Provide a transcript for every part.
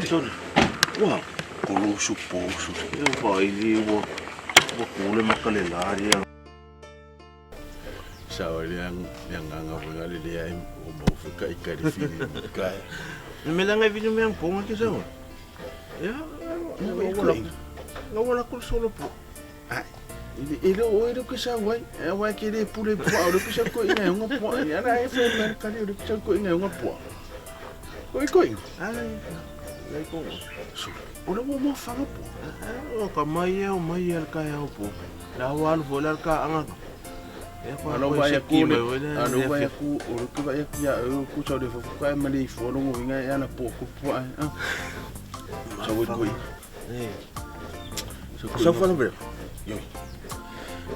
Sorry. Wow, coloso poço. Eu vai ali, vou comer makalelari. Sabe yang ngavungali dia o mofuka ikari fili kai. Melanga vinho mesmo pão aqui sabe? Não vou lá com solo pô. Ele que sabe, vai querer pule pô, ele que sabe coisa é uma pô. Era esse o mercado, ele que sabe coisa é uma pô. Coi. Lai ko. Ora mo fanga po. O ka mai ka ya po. La wal volar ka anga. E ko ano ba ya ku o ku ba ya ku so de fo ka mali fo no vinga ya na po ku po. So we go. So fo no bro. Yo.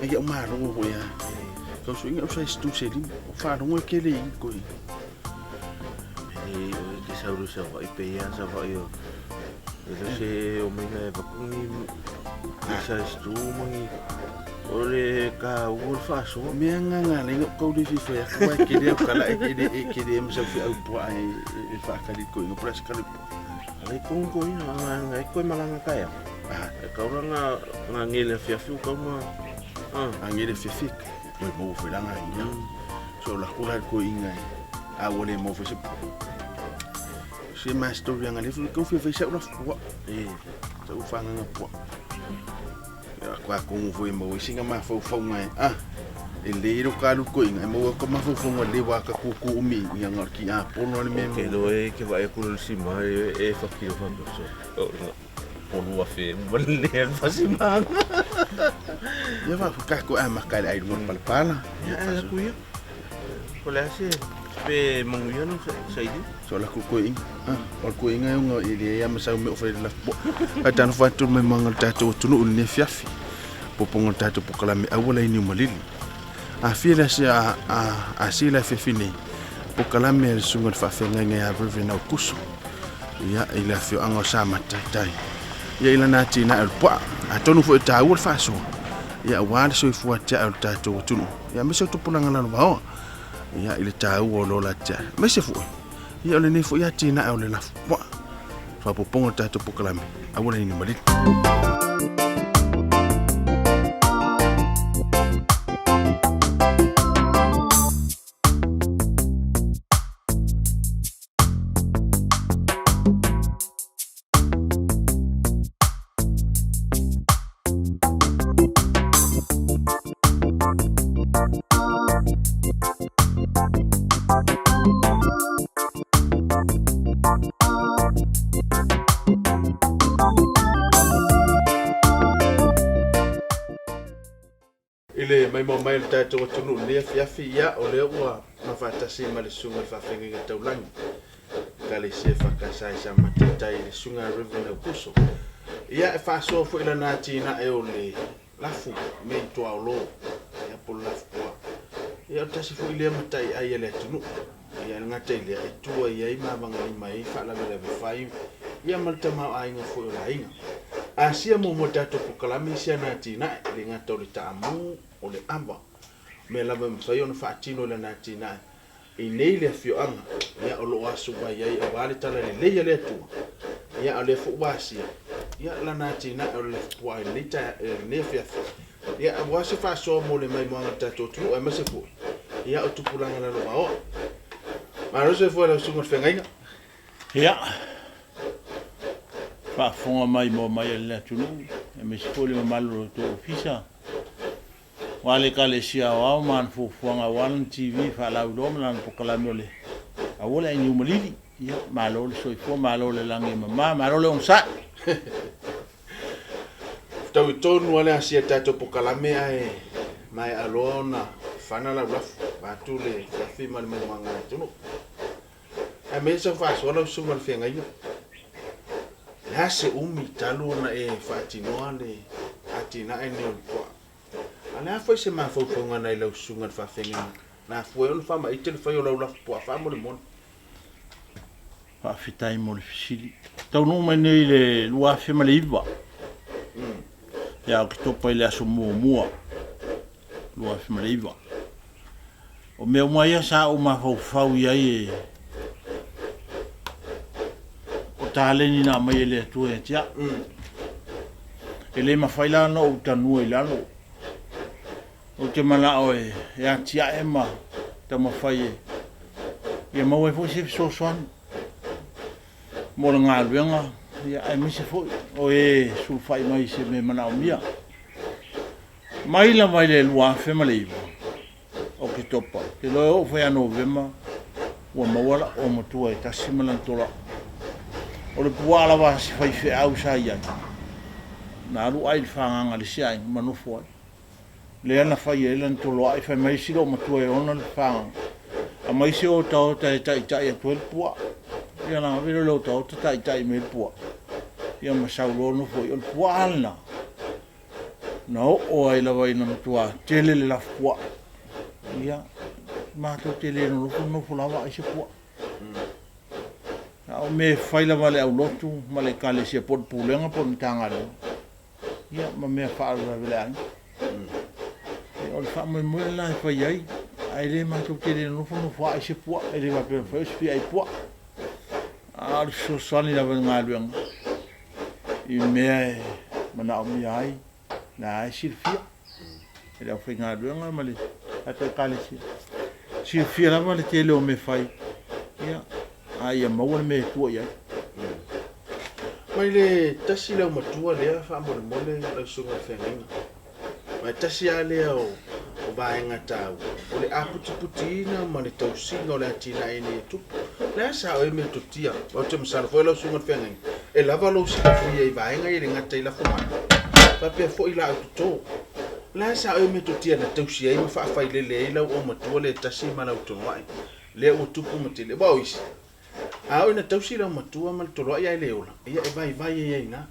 E ya ma no go ya. Ko so inga so stu se lim. O fa no ke le ko. Sauru sa vai peia sa vai eu se o menga e pakuni sa estumangi ore ka ur faso menga ngale ko de fi fa ka ke de kala ke de msa fi au po ai e fa ka di ko no press ka li ai ko ina ai ko malanga ka ya ka ora nga ngile fi fi ka ma ngile fi fi ko mo fi langa ina so la kula ko inga a wole mo fi si master yang ali fu fi sa ura fu sa ufanga nga po ya kwa ko fu mo singa ma fu ngai ele ro ka lu ko inga mo ko ma fu ngale wa ka ku umi yang ki a po no me ke lo ke vai ku si ma e fa ki fa so o lu fe mo le fa si ma ya va ka ko ma ka ai mo pala ya ku yo ko la si pe manguia no sei so la kukuing ko inga ngo ile ya masa me ofre la po atan fatu me mangal tato tunu ne fiafi po pongo tato po kala me awala ni malili fila sia sila fefini po kala me sunga fa fenga nga river na AUKUSO ya ila fi anga sama tai ya ila nati na po atonu fo tawo faso ya wal so fu ta tato tunu ya me so to pulanga na ba ya ile tawo lo la ta me se fu ya ole ni fu ya tina ole la fu fa po pongo tato po kala me awala ni malili ile mai mo mai tato tunu le fiafi ya ole wa mafata si male sunga fa fenga taulangi kale se fa kasai sa matatai sunga river na AUKUSO ya fa so fo ila nati na e ole lafu me to alo ya po lafu ya tasi fo ile matai ai ele tunu ya ngata ile tu ya ima banga mai fa la vele fai ya malta ma ai nga fo la inga asia mo tato po kala misia nati na le ngata le tamu ole amba me la bam fa yon fa tino le nati na e nei le fio anga ya o lo asu ba ya e wale tala le le tu ya ale fu wasi ya la nati na o le wa le ta ne fia ya wasi fa so mo le mai mo tato tu e mase fu ya o tu pulanga la lo o ma ro se fu la su mo fenga ya fa fonga mai mo mai le tu no e me spole mo malo to ofisa wale kale sia wa man fu fuanga wan TV fa la udom lan pokala mole awola ni Malili ya malo so fo malo le langi mama malo le onsa tau tonu wale asia tato pokala me ai mai alona fana la raf batule fa fi mal me manga tunu a me so fa so lo su mal fenga yo la se umi talu na e fatino ale atina ene ko Ala foi se mafaufaga nai lausuga le faafegega na fue ona faamaʻite le fai o lau lafu poa faamolemole faafetai mo le fesili taunuu mai nei le luafe ma le iva ia o ke topa i le aso muamua luafe ma le iva o mea uma ia sa o mafaufau i ai o taleni na mai e le atua e tia e le mawhaila no o tanua i lano o te malao e atia e ma ta mawhai e ia mau e fo se so soan mo le ngā luenga ia e mise fo o e sulfai mai se me manao mia mai la mai le lua fe ma le iwa o ki topa ke lo o fai a novema ua mawala o matua e tasi malantola o le puala wa si fai fe au sa iai na alu ai whanganga le siai manufo ai le ana fai e lan tolo ai fai mai silo matua e ona le whanganga a mai si o tau tai tai a tuel pua ia na vero lo tau tai tai me pua ia ma saulo no foi o pua alna no o ai la vai na matua tele le la pua ia ma to tele no fu lava ai se pua o me fai la vale au lotu ma le kale se pot pulenga pon tanga le ia ma me fa la vele ai o le fa mo la fai ai le ma to tele no fu ai se pua ai le va pe fa se ai pua a so sani la venga luang i me mana o mi ai na ai silfia e la fai luang ma le ata kale si silfia la ma le tele o me fai ia ai mau me tu ia mai le tasi lau matua lea faamolemole lau suga feagiga mai tasi a lea o vaega tau o le a putiputina ma le tausiga o le atinaʻi nei tupu lea sa oe me totia o te masala foi lau suga feagiga e lava lou silafui ai vaega i le gata i lafo mana faapea foʻi la autotō lea sa oe me totia na tausi ai ma faafailele ai lau o matua le tasi ma lau tonoaʻi lea ua tupu ma tele ua oisi a o na tausi la matua mal tolo ia le ola ia e vai ia ina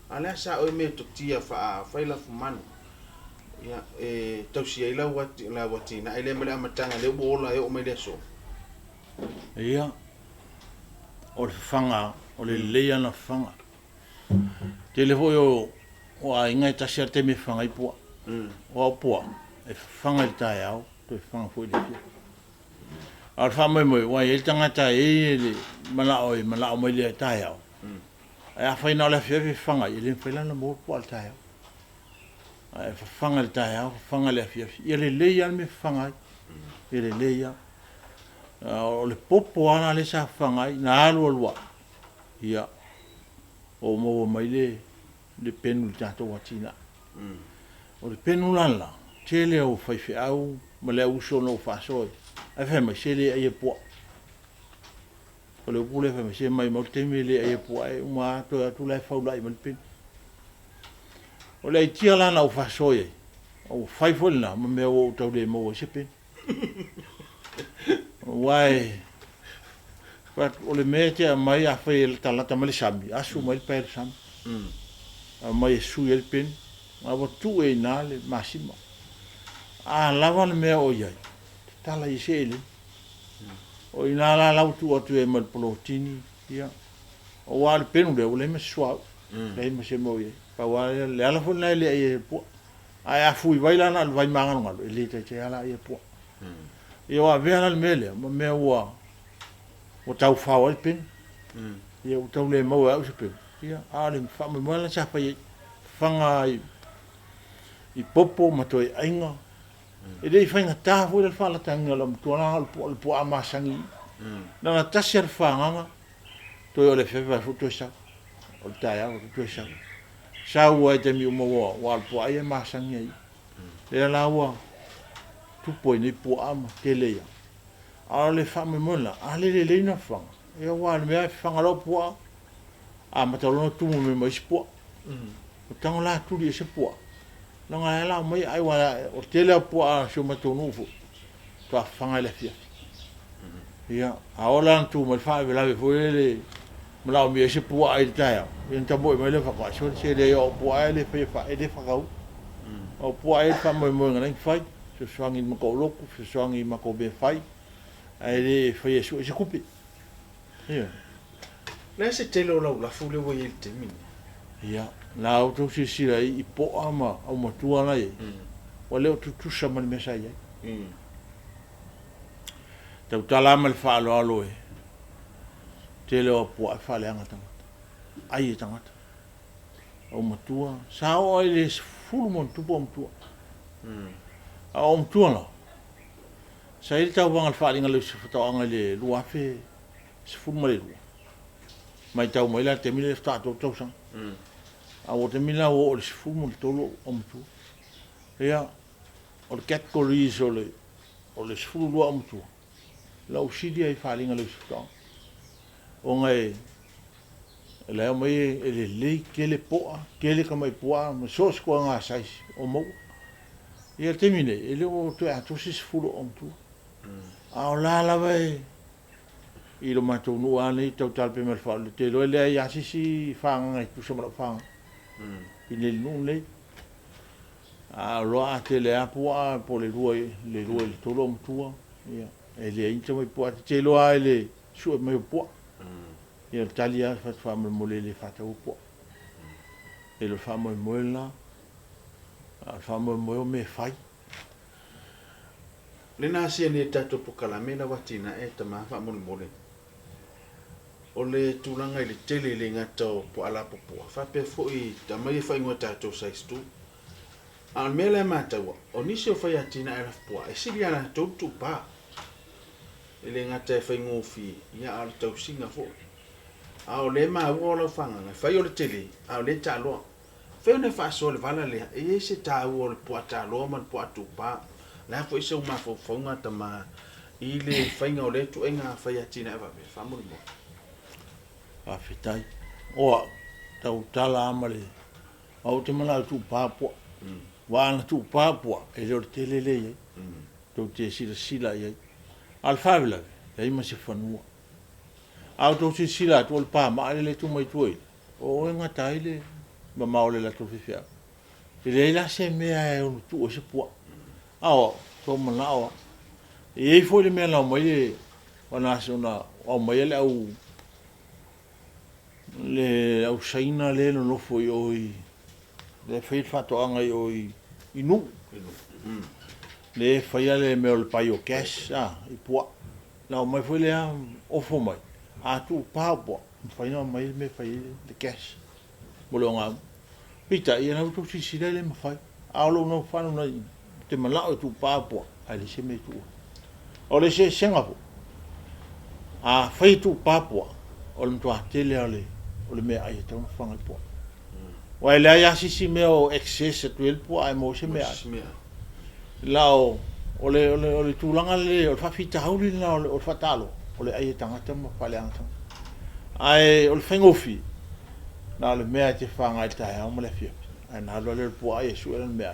ala sa o me totia fa la fumano ia e tausi ia la wati na ele mele amatanga le bola e o me le so ia o le fanga o le leia na fanga telefo o a inga tasi te me fanga i pua o pua e fanga i tai au to fanga foi le al fa mai mai wa el tanga ta e le mala o mai le ta ya a fa ina la fe fanga ele fa la mo po ta ya a fa fanga ta ya fanga le fe ele le ya me fanga ele le ya o le popo ana le sa fanga na alu lua ya o mo mai le penu ta to watina o le penu la tele o fa fe au ma le uso no fa so ai fa mai sele ai po o le pule fa mai se mai mo te mele ai po ai uma to tu lai fa lai mal pin o le tia la na o fa so ye o fai fo na me o to le mo se pin wai pat o le mete mai a fa el tala ta mal sami asu mai per sam a mai su el pin ma vo tu e na le massimo a lava le me o ye tala i sele o ina la lautu atu e mal protini ia o wal penu le ole me swa le me se moye pa wal le ala fo na le e po ai a fui vai la na vai manga ngalo le te ala e po io a vera le mele mo me o tau fa o pen ia o tau le mo au se pe ia a le fa mo la cha fa fanga i popo ma toi ainga e dei fainga ta fu le fala tanga lo tona al po amasangi na tasir fanga to yo le fefa fu to sa o taia o to sa wa te mi mo wa po ai masangi ai le la wa tu po ni po ama tele ya a le fa me mola a le na fanga e wa me fanga lo po a ma to no tu me mo po o tanga la tu di se po longa la mai ai wa o tele po a so ma to no fu to fanga le fia ia a ola tu mo fa ve la ve fu le mo la mi se po ai ta ya en ta boy mai le fa so se le o po ai le fa e le fa O pua e fa mo ngai fai. Se swangi mako loku, se swangi mako be fai. Ai le fai e su e se kupi. Ia. Le se tele o la fule wo il te min. Ia. La auto si si ai po ama au matua lai. O le tu sa mal mesa ia. Tau tala mal fa alo e. Tele o po fa le anga tanga. Ai tanga. Au matua, sa o le fulu mon tu bom tu. Au tua la. Sa il tau bangal fa linga le fata anga le luafe. Se fulu male lu. Mai tau mai la te mile sta to to sang. Au te mila o le fulu mon tolo om tu. Ia o le categories o le fulu lu om tu. La usidi ai fa linga le fata. O ngai le mai le kele poa kele ka mai poa ma so sko nga sai o mo ia termine ele o to a to sis fulo on tu a la vai i lo mato no ani to tal pe mer fa le te lo le ya si fa nga tu so ma fa il non le a lo a te le a poa po le roi to lo tu ia ele inta mai poa te lo a ele su mai poa ia talia fa mole le fa tau po e lo fa mo la fa mo me fai le na sia ni tato po kalamela watina e tama fa mo mole o le tulanga le tele le ngato po ala po fa pe fo i tama i fa ngota tato sa stu al mele mata o ni se fa ya tina era po e siliana to tu pa ele ngata fa ngofi ya al tau singa fo ao le ma wo lo fanga fa yo le tele ao le talo fa ne fa so le vala le e se ta wo le po talo man po tu pa la fo se uma fo fonga tama i le fainga o le tu enga fa ya tina eva be fa mo a fitai o tau tala amale au te mala tu pa po wa na tu pa po e le tele le to te sila ye al favela e ma se fanua auto si sila tu pa ma le tu mai tu o nga taile ma maule la tu fia le la se me a tu se po ao to ma na o e foi le me la mai ona se ona o mai le au saina le no foi oi le fai fato anga oi inu le fai le me o paio cash i po na mai foi le o fo mai a tu pa po fai no mai me fai le cash bolonga pita ia na tu si le me fai a lo no fa no te mala tu pa po ali se me tu o le se senga po a fai tu pa po o le tu atele o le me ai tau fanga po wa le ya si me o excess tu el po ai mo se me lao o le tu langa le o fa fita hauli na o fa talo o le ai tangata mo fa le anga ai o le fengofi na le me te fanga ta ya mo le fia ai na lo le po ai su le me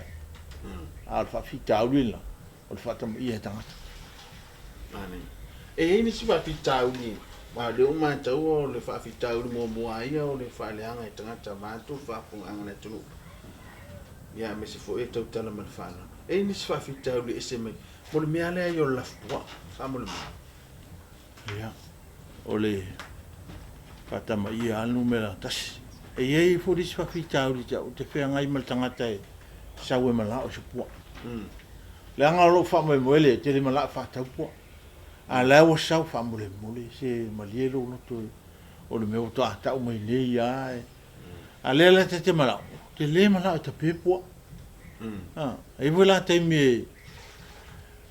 al fa fita hauli na o fa tam ia tangata ani e ni si fa fita hauli ma le uma tau le fa fita hauli mo ai o le fa le anga tangata ma tu fa pu anga le tu ya me se fo e tau tala mal fa e ni si fa fita hauli ese me mo le me ale yo la fa fa mo le ia o le fatama ia anu mela tas e ei fo dis fa fita hauli ta o te fe ngai mal tangata e sa we mala o se po le anga lo fa mo le te le mala fa tau po a la o sa fa mo le se malielo no to o le meu ta o mai le ia a le la te mala te le mala te pe po e vola te mi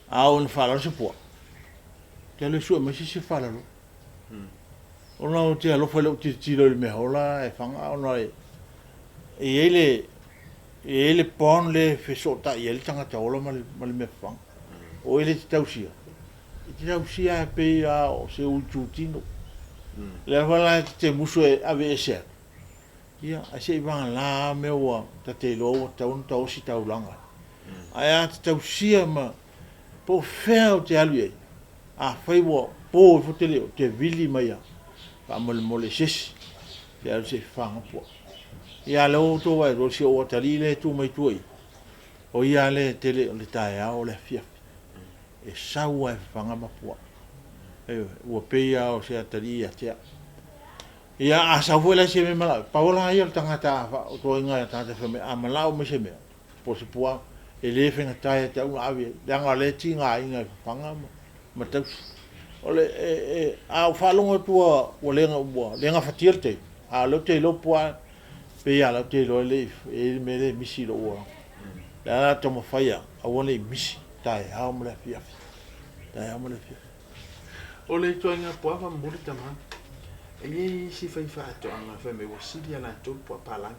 a on fa la se po te le su me si fa la lo o no te lo fa lo ti lo me hola e fanga o no e ele pon le fe sota e ele tanga ta ola mal me fang o ele te tausia pe a o se ultutino le vala te muso e ave se ia a se va la me o ta te lo ta un ta o si ta ulanga ai te tausia ma po feo te alu a fai wo po fo te vili mai a pa mole ses te alu se fanga po ia lo to wa ro si o ta li le tu mai tu o ia le tele o le tae o le fia e saua e whanga mapua ua peia o se atari a tea ia a sa fuela se me mala paola ia tangata o to inga tangata fe me a mala o me se me po se pua e le fenga tae te un ave danga le tinga inga whanga ma tau ole a falonga tua o lenga fatir te a lo te lo pua pe ia lo te lo le e me le misi lo o la tomo faia a wole misi tae a mo le fia tae a mo le fia o le toinga pua fa muri tama e si fai fa to anga fa me wasili ala to pua palang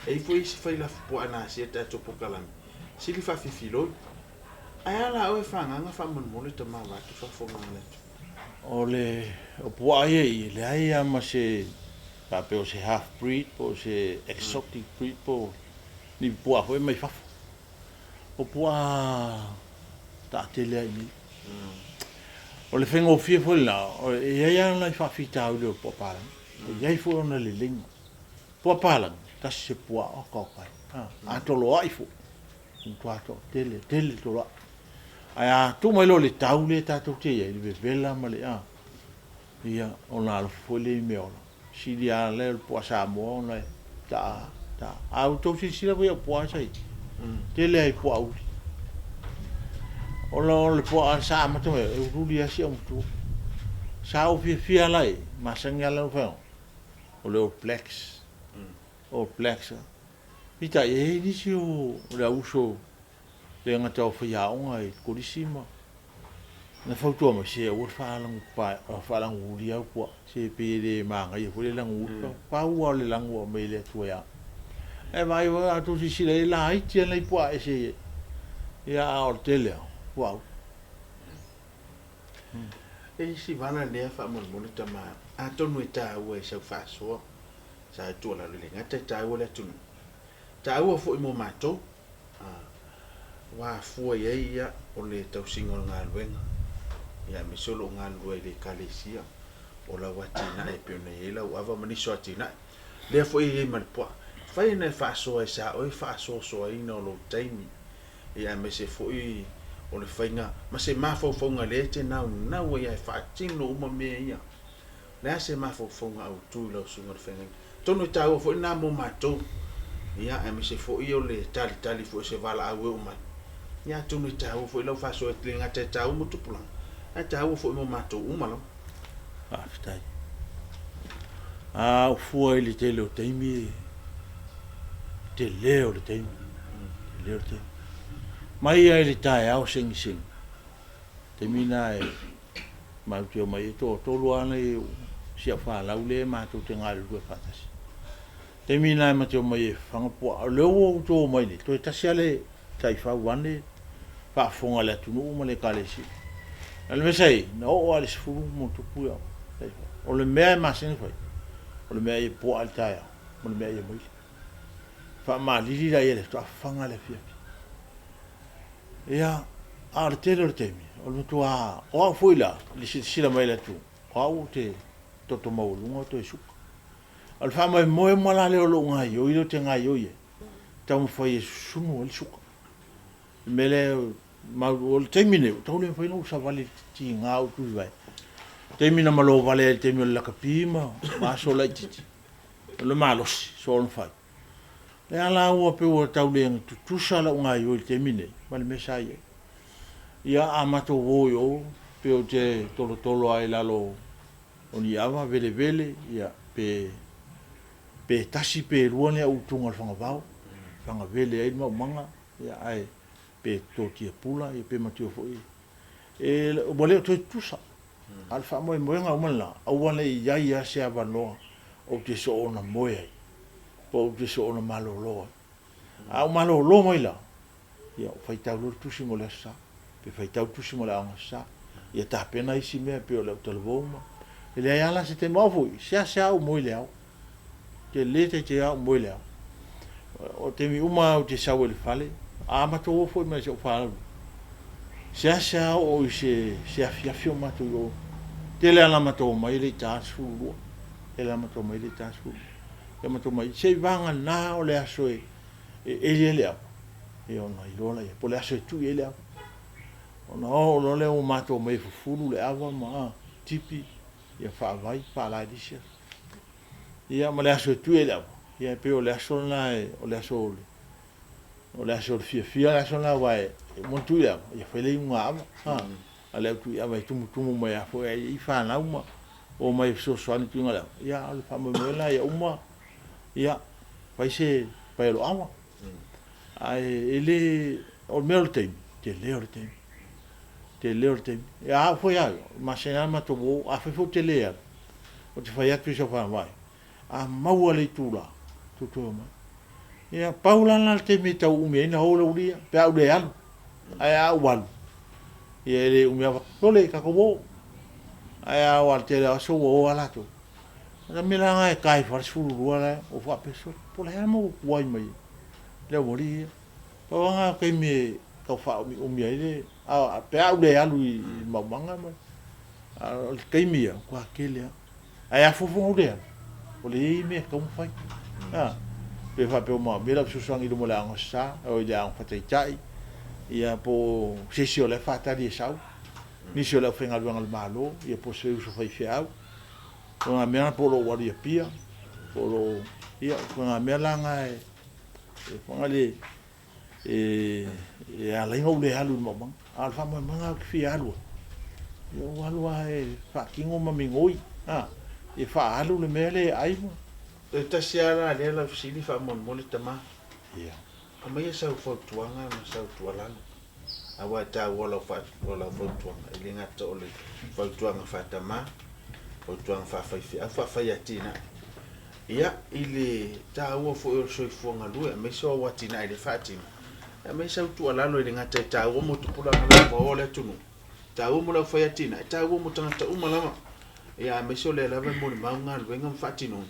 e foi si fai la pua na si ta to pokalang si li fa fifilo ai ala o fa nga fa mon mo le tama va to fa fo ngale ole o pua ye le ai ama se pa pe o se half breed po se exotic breed po ni pua foi mai fa o pua ta tele ni o le fengo fie fo la o e ia na fa fita o le po pala e ia fo na le ling po pala ta se pua o ka ka a to lo ai fo un quattro tele to la ai tu mai lo le tau le ta to te ia le vela ma le a ia o na fo le me o si dia le po Samoa na ta auto si la voy po sai tele ai po au o le po sa ma to e ruli asi o tu sa o fia lai ma sanga la fa o le plex o plex ita e ni si o le uso le ngata o fia o ai korisima na foto ma se o fa lang uli au po se pe le ma ngai fo le lang u pa u le lang o me le tu ya e vai va tu si le la ai ti le po e se ya o tele wow e si vana le fa mon mon tama a to no ta o e se fa so sa tu la le ngata ta o le tu ta o fo mo mato wa fo ye ya o le tau singo nga luenga ya me solo nga lue le kalesia o la watina e pe ne la o ava mani so atina le fo e mal po fa ina fa so e sa o fa so ina lo taimi ya me se fo i o le fainga ma se mafo fonga le te na o ia fa tino uma me ia le se mafo fonga au tu lo sunga fenga tono ta o fo na mo mato ia me se fo i o le tali fo se vala au o ma ia tono ta o fo lo fa so e tlinga te ta o mutu pulang a ta o fo mo mato uma lo stai o fo ele te lo taimi te leo le taimi leo te mai ai le tae au sing te mina e mau te mai to luana e sia fa la ule ma to te ngal lu fatasi te mina ma te mai fanga po le o to mai le to ta sia le tai fa wane fa fonga le tu no le kalesi al me sai no o al sfu mo to pu o le me ma sin fa o le me e po al tae o le me e mai fa Malili la ele to fanga le fia ia ar tele temi o no tua o foi lá li si la mai la tu o te to mau lungo to su al fa mai mo la le lo ngai o ilo te ngai o ye tau foi sumo il su mele ma o termine to le foi no sa vale ti ngau tu vai termina malo vale termina la capima ma so la ti lo malos so on fai e ala o pe o tau le tu sala ngai o termine mal mesai ia amato voio pe o te tolo ai lalo oni ava vele ia pe tasi pe ruone au tunga fanga vele ai manga ia ai pe totia pula ia pe matio foi e o bole to tusa alfa mo nga umala au wana ia se avano o te so ona moe po te so ona malolo au malolo mai la ia fai tau lo tusi mo lesa pe fai tau tusi mo la sa ia ta pena isi me pe o le televoma ele ia la se te mo foi se au mo le au te lete te au mo le au o te mi uma o te sa o le fale a ma to foi me se fa se o se afia fio ma to o te le ala ma to mai le tasfu ele ma to mai le tasfu e ma to mai se vanga na o le aso e ele le au e ona i lola ia po le aso tu ele ona o le o mato mai fufulu le ava ma tipi ia fa vai pa la disia ia ma le aso tu ele ia pe o le aso na o le aso fia le aso na vai mo tu ia fele unha ava ale tu ia vai tumu mai a foi i fa na uma o mai so ani tu ngala ia o fa mo la ia uma ia vai se pa lo ama ai ele o melte te leorte ia foi a ma se na ma to a foi fo te lea o te fai atu so fa vai a mau le tula tu ma ia paula na te me tau umi na o lo dia pe au le al ai a wal ia le umi va tole ka ko ai a wal te la so o ala to na me la ngai kai fa su ru ala o fa pe so po le mo wai mai le mori pa nga ke me ka fa umi ai a pe au le alu i mamanga ma a ke mi ko akele ai a fufu le o le me ka mo fai pe fa pe mo be la su sangi do mo la ngosa o ia fa te tai ia po sesio le fa ta di sau ni se la fenga luanga malo ia po se uso fai fiau ona mea po lo wari pia po lo ia ona mea langa e ngale ala ingo le halu mo bang al fa mo manga fialu yo walu ai fa kingo mamingoi e fa halu le mele ai mo ta siara le la fsili fa mon mo le tama ia ama sa fo tuanga ma sa tuala awa ta wala fo tuanga ile ngata ole fo tuanga fa tama fo tuanga fa fa ya tina ia ile ta wo fo so fo ngalu me so watina ile fatina me sa tuala lo ile ngata ta wo mo tupula ngala wo le tunu ta wo mo la fa ya tina ta wo mo tanga umalama ia me so le la mo manga lo ngam fatino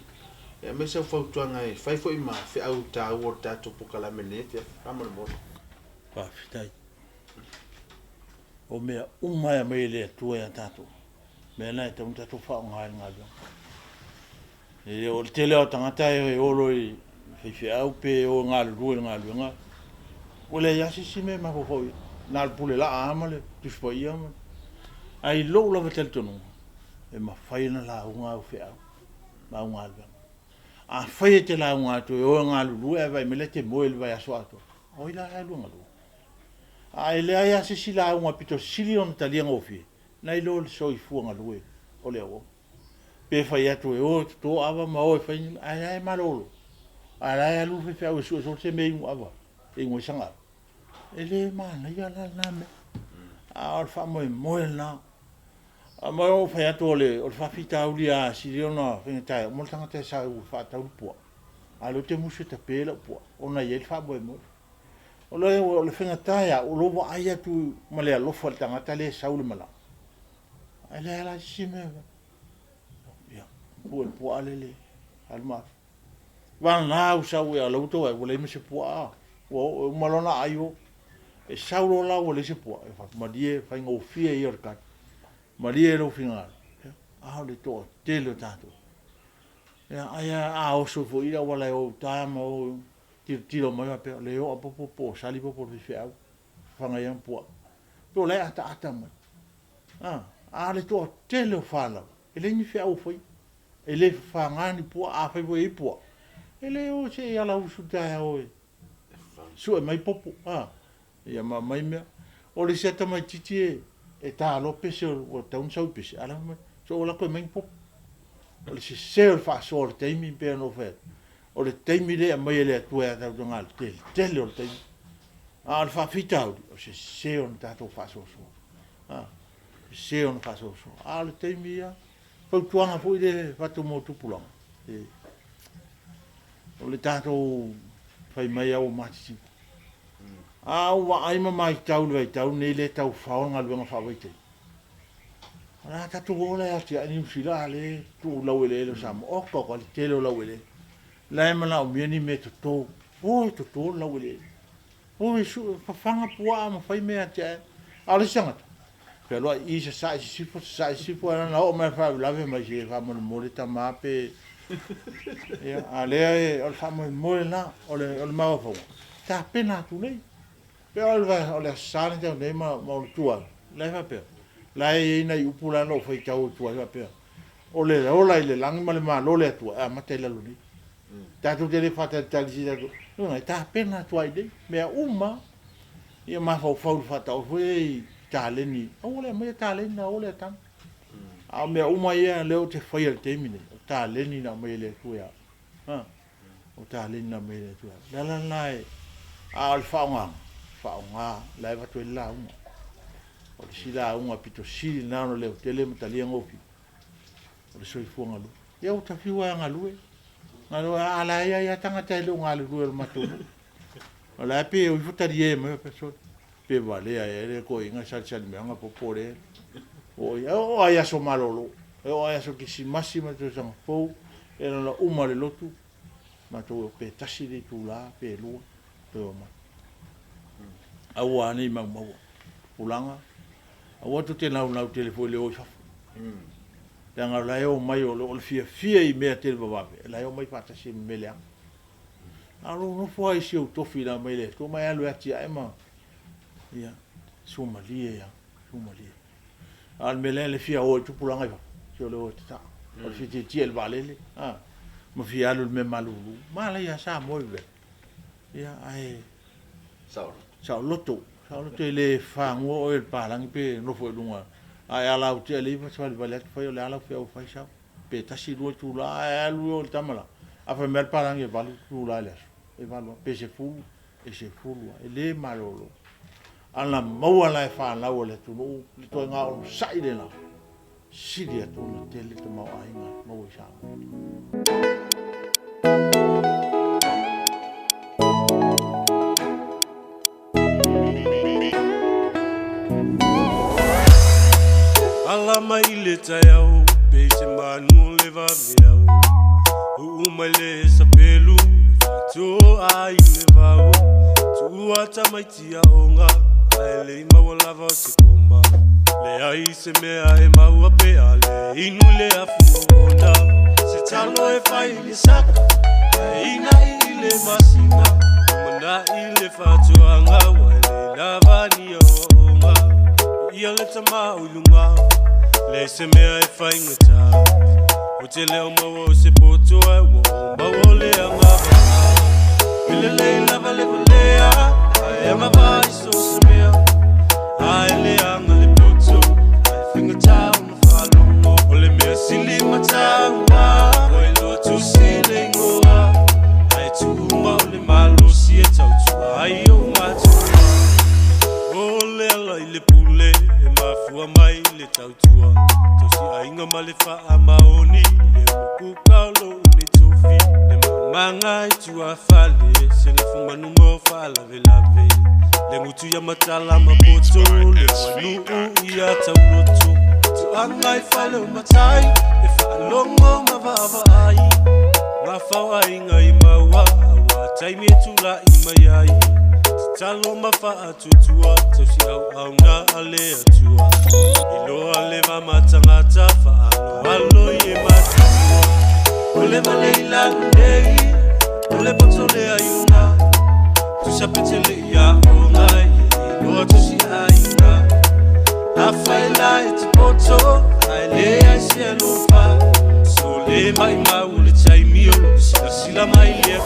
ya me se fo tuanga e fai fo ima fe au ta wo ta to pokala mene te amor mo pa fitai o me uma ya me le tu ya tato me na te muta to fa ngai ngai e o tele o tangata e o loi fe au pe o ngal ngai o le ya si me ma fo na pule la amale tu fo ia ai lo la vetel tonu e ma fai na la unga fe au ma ngal a fai te la unga to o nga lu e vai mele te moel vai aso ato o ila e lu ngalu a ele ai se sila unga pito silion talia ngofi na ilo so i fu nga lu o le o pe fai atu e o to ava ma o fai ai malolo ai lu fe o so se me un ava e ngo sanga ele ma na ya la na me a fa mo moel na a mai o fai atu o fa fita ulia siliona fe tai mo tanga te sa u fa ta po a lo te musu te pela po ona ye fa bo mo o le fenga taia o lo wa ai tu male lo fa tanga tale sa u mala ale la sime ya po alele alma van na u sa u ya lo to e le me se po o malona ayo e sa u la o le se po e fa ma die fa ngo fie yor ka Maria no final. Ah le to telo tanto. Ya aya a o so foi ira wala o tama o tiro mai pe le o po sali po fi au. Fanga yan po. Po le ata mai. Le to telo fala. Ele ni fi au foi. Ele fanga ni po a foi foi po. Ele o se ala u su ta o. Su mai popo. Ya mai me. O le seta mai titi e ta lo pese o ta un sau pese ala so la ko men pop o le se fa so te mi pe no fe o le te mi le mai le tu e ta ngal te le o te al fa fita o se on ta to fa so se on fa so al te mi ya po tu ana po de fa tu mo tu pulang o le ta to fa mai o ma ti wa ai mai tau le tau nei le tau fa nga le fa vai te ana ta tu vola ya ti ani usila le tu la wele le sam o ko le te lo la wele la ma la mi ni me to to la wele o su fa fanga pua ma fai me ate ala sanga pero i se sa si po na o ma fa la ve ma je fa mo le ta ma pe ya ale o fa mo na o le ma fo ta pena tu nei Pe ole sane te ne ma tua. Lai fa pe. Lai ina upula no foi tau tua fa pe. Ole ola ile lang ma le ma lo le tua a mate la luni. Ta tu te le fata talisi da. No ta pena tua ide. Me uma ia ma fa ta o foi taleni. Ole me taleni na ole tam. A me uma ia le o te foi el temine. Taleni na me le tua. Ha. O taleni na me le tua. La lai al faunga lai va tu la uma. O si la uma pito si na no le tele matalia ngopi. O soi fuanga lu. Ya o tafi wa ngalu. Ngalu ala ya tanga tele ngalu lu matu. O la pe o futa die me peso. Pe vale ya ele ko inga sal me anga popore. O ya so malolo. O ya so kisi massima to sang fo. Era la uma le lotu. Matu pe tasi de tu la pe lu. Pe ma. Awa ni ma ulanga awa tu te nau telefone o fa tanga la yo mai o fia I me te baba la yo mai pata si melea alo no foi si o to fina mai le to mai alu ati ai ma ia Somalia al mele le fia o tu pulanga fa si o le ta o fi ti el valele mo fia alu me malu ma la ya sa mo ve ia ai Sao loto le fango o el palang pe no foi lunga ai ala o te le fa so le foi le ala fe o fa sa pe ta si ro tu la ai lu o tamala a fa mer palang e valu tu la le e valu pe se fu e le malolo ala mo ala fa la o le tu no le to nga o sai de na si dia tu na te le to mo ai nga mo sa Alama ile tayao, beche manu leva viao. Umale sapelu, fato ai levao. Tu atamaitia onga, aile mawalava sekoma. Le ai se mea e maua pe ale, inu le afuona. Se talo e fai le saka, ina ile masina. Umana ile fato anga, wale lavani onga. Ia le tama ulunga. Le se mea e fai ngata o te leo mawa se poto e wo mawa le anga ile le lava le valea ai ama vai so se mea ai le anga le poto ai finga tau no falo mo o le mea sili matawa o e lo tu sili ngoa ai tu ma o le malu si e tau tua ai o matu o le ala ile pule e mafua mai le tau tua tosi ainga male fa amaoni le kukalo le tofi le manga tu afale se le fuma numo fa la velave le mutu ya matala mapoto le manu ya tauroto tu angai fale matai e fa longo mavava ai rafa ainga imawa wa taimi tu la imayai talo mafa atutua tosi au na ale atua ilo ale mama tangata fa alo ye matu ole malela nei ole potole ayuna tu sapetele ya onai ilo tosi ayuna afaila etipoto ale asielo fa sole mai maule chaimio sila mai le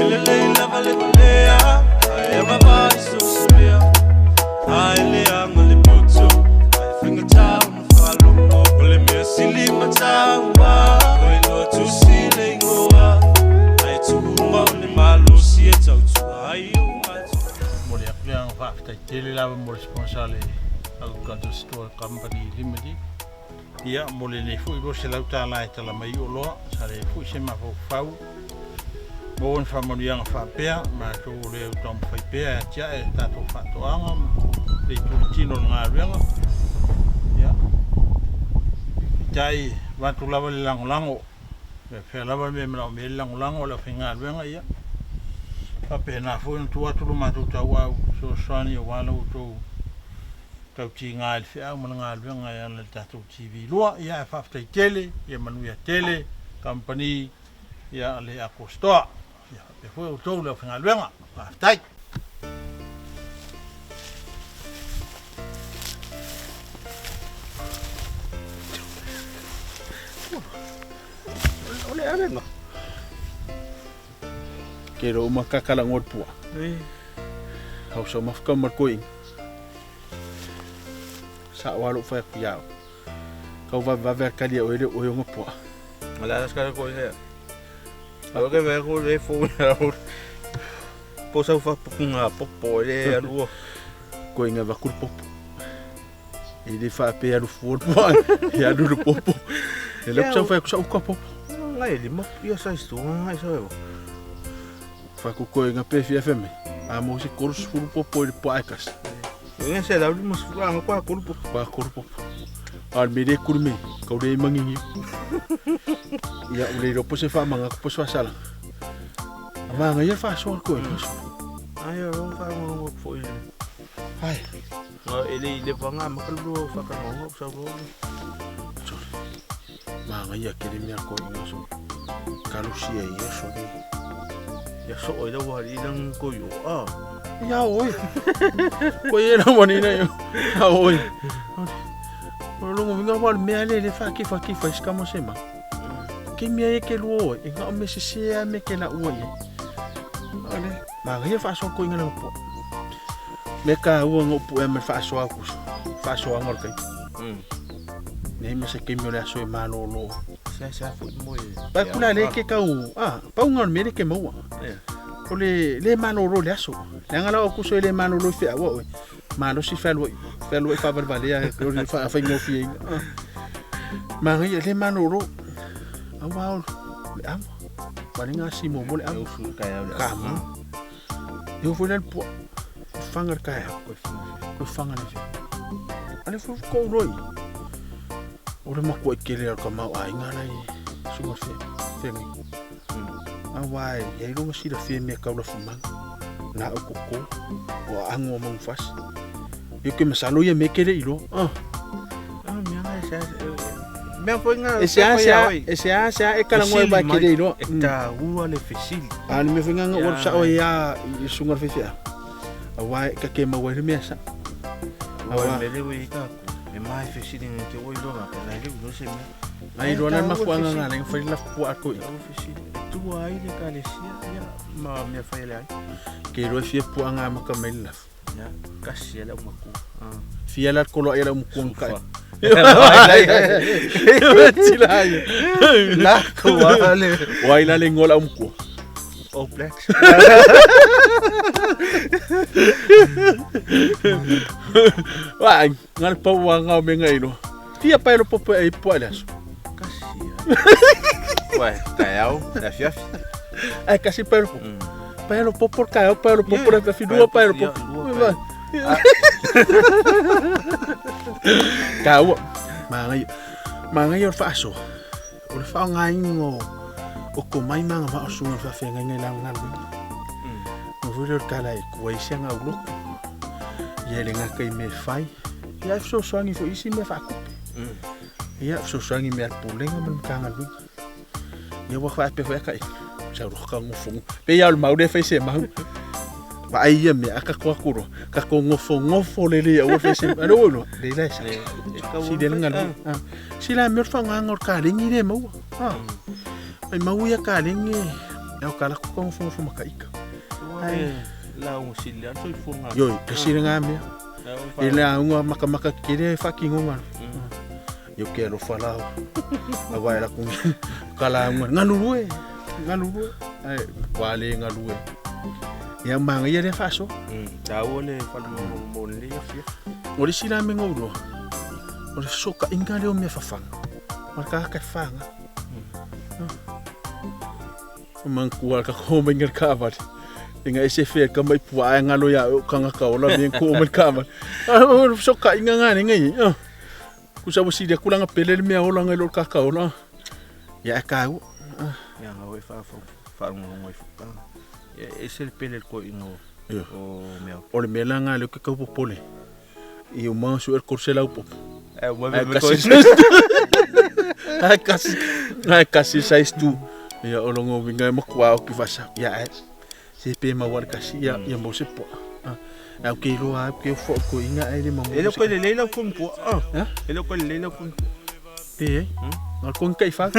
Ele lava le valea, ai ama vai so semea, ai le anga le poto, ai finga tau no falo mo, ole mea sili matawa, oi lo tu sile ngoa, ai tu uma ole malu si e tau tua, ai o matu. Mole aklia ang fakta tele lava mo responsable AUKUSO company limited. Ia mole le fu ro se lauta la tala mai o lo, sare fu se ma fau. Bon familiang fa pea ma to le tom fa pea tia e tato fa to anga le tino nga renga ya tai va tu lava le lango fe lava me lango la finga renga ya fa pe na fo tu atu ma tu ta wa so sani wa lo to tau tinga al fe ma nga renga ya le tato tv lo ya fa tele ya manu ya tele company ya le AUKUSO. Ya, después todo lo final venga, hasta ahí. alenga. Kero makakala ngot pua. Hau so mafka markoing. Sa walu fa yao. Kau va ver kali o ele o yonga pua. Ala skala ko ile. Awo ke ver ko le fo. Posa fa punga popo ele alu. Ko inga va kul popo. Ele fa pe alu fo pua. E alu popo. Ele psa fa ko ka popo. Ngai li mo ia sa stu ngai sa yo. Fa ko inga pe FM. Amo si kurus fulu popo de paikas. Ngai se da mo fula ko kurpo. Ba kurpo. Al mede kurme, kau dei mangingi. Ya ule ro pose fa manga ko pose sala. Manga ya fa so ko. Ayo fa mo fo ile. Ai. No ele vanga makalu fa ka mo sa ro. Manga ya kere mi ko so. Kalu sia ya so ni. Ya so oi da wari nang ko yo. Ya oi. Ko ye na moni na yo. Ya oi. Longo vinga wal me ale le fa ki skamo sema. Ke me ye ke lo e nga me se me ke la o ye. Ale, ma ye fa so ko ngana po. Me ka o ngo po me fa so aku. Fa so ngol kai. Ne me se ke me la so e malo lo. Sa fu mo ye. Ba kula le ke ka o. Pa ngol me ke mo. Ko le malo lo le aso. Le ngala o ku so le malo lo fi awo. Malo si felo fa valea ko fa no fi ma ngi le manoro awa le am palinga si mo le am fu ka ya kam yo fu le po fangar ka ya ko fangar le ale fu ko roi ora ma ko ke le ka ma ai ngana i su mo fe awa ye ro si da fe me ka lo fu man na ko o ango mong fas. Yo que me salo ya me quede y lo. Mira esa. Me fue nga. Esa e kala ngoi ba quede y lo. Ta ua le fesil. Me fue nga ngor sa o ya sungar fefia. Awa ka ke ma wa me sa. Awa me le we ka. Me mai fesil ni te wo lo na le no se me. Ai lo na ma kwa nga nga fa la pu ko. Fesil. Tu ai le ka le sia ya ma me fa le ai. Ke ro fie pu nga ma ka me la. Ya, kasih lah umaku. Fialat kalau era umkong kai. Silay. Lah kuwale. Waila lengola umko. Oh black. Wah, ngal pa wanga mengai no. Tia pa lo popo ai poalas. Kasih. Wah, tayau, dah fiaf. Ai kasih pa lo. Pero por caiu, pero por a fidua, pero por. Kau, manga yo faso. O fa ngai ngo. O ko mai manga ma sunga fa fe ngai lang ngal. No viro kala e ko isi nga ulo. Ye le nga kai me fai. Ya so swangi fo isi me fa ku. Ya so swangi me pulenga men kanga lu. Ya wa fa pe fa kai. Sa ro ka ngofo pe ya mau de fese mau ba ai ya me aka kwa kuro ka ko ngofo le le o fese ano no le la sa si de ngal si la me fa ngor ka le ni de mau ai mau ya ka le ni ya ka la ko ngofo makaika ai la un silia so funga yo ke si nga me ele a un maka kire fucking uma yo quero falar agora com kala ngalue ai wale ngalue ya manga ya le faso tawo le fa mo le fia ori sila me ngoro ori soka ingale o me fafanga marka ka fanga man kual ka ko mengar kavat inga ese fe ka mai pua ngalo ya ka nga ka ola me ko me kavat soka inga ngai kusabu si dia kulang pele me ola ngalo ka ola ya ka yang away fa ngoi fa ese el pele ko ino o meu o le melanga le ka popole e o manso el corsela upo kasi sais tu ya olongo vinga makwa o ki fasa ya se pe ma war kasi ya mo se po au ke lo a ke fo ko inga ai le mamo ele ko le leila kum po ele ko le leila kum pe Nga kong kai fa.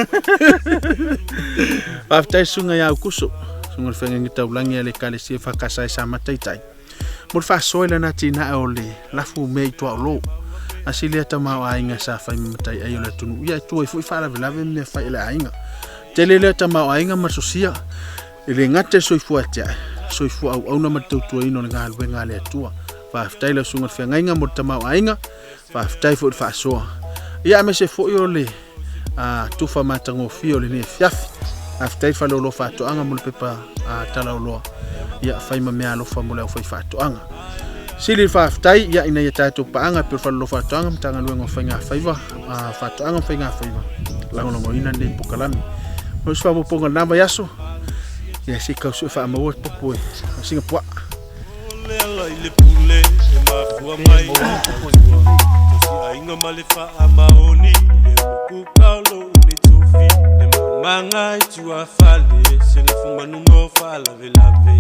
After sunga ya AUKUSO. Sunga fenga taulangi ale kalesi EFKS Samoa tai. Mo fa soila na tina ole lafu mei to lo. Asilia tama ainga sa fa matai ayo la tunu. Ya tu fu fa la velave me fa ila ainga. Telele tama ainga masosia. Ile ngate soifu atia. Soifu au na matautu ino nga alwenga le tua. Fa after la sunga fenga inga mo tama ainga. Fa after fu fa so. Ya me se fo ole tu fa matango fio le ne fiafi after fa lo fa to anga mo pepa tala lo ya fa ma me alo fa mo le fa to anga sili fa after ya ina ya tato pa anga pe fa lo fa to anga mtanga lo ngo fa nga fa to anga fa nga la ngo ina ne pokalami mo fa mo ponga namba yaso ya si ka so fa mo popo singa po ainga malefa amaoni le kukalo le tofi le manga tu afale se le fuma nungo fala velave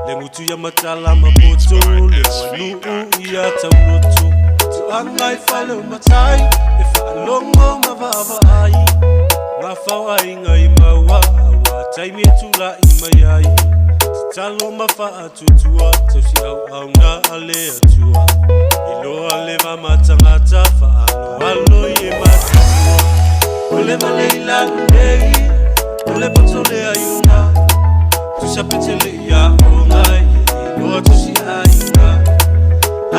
le mutu ya matala mapoto le manu ya tauroto tu angai fale matai e falongo mavava ai rafa ainga imawa wa taimi tula imayai talo mafa tutua tosi au na ale atua ilo ale mama tangata fa alo ye mata ole malela nei ole potole ayuna tu sapetele ya onai ilo tosi ayuna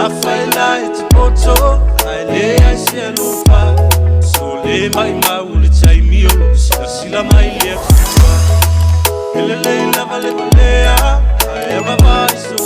afaila etipoto ale asielo fa sole mai maule chaimio sila mai le ele la vale valea I am a vice of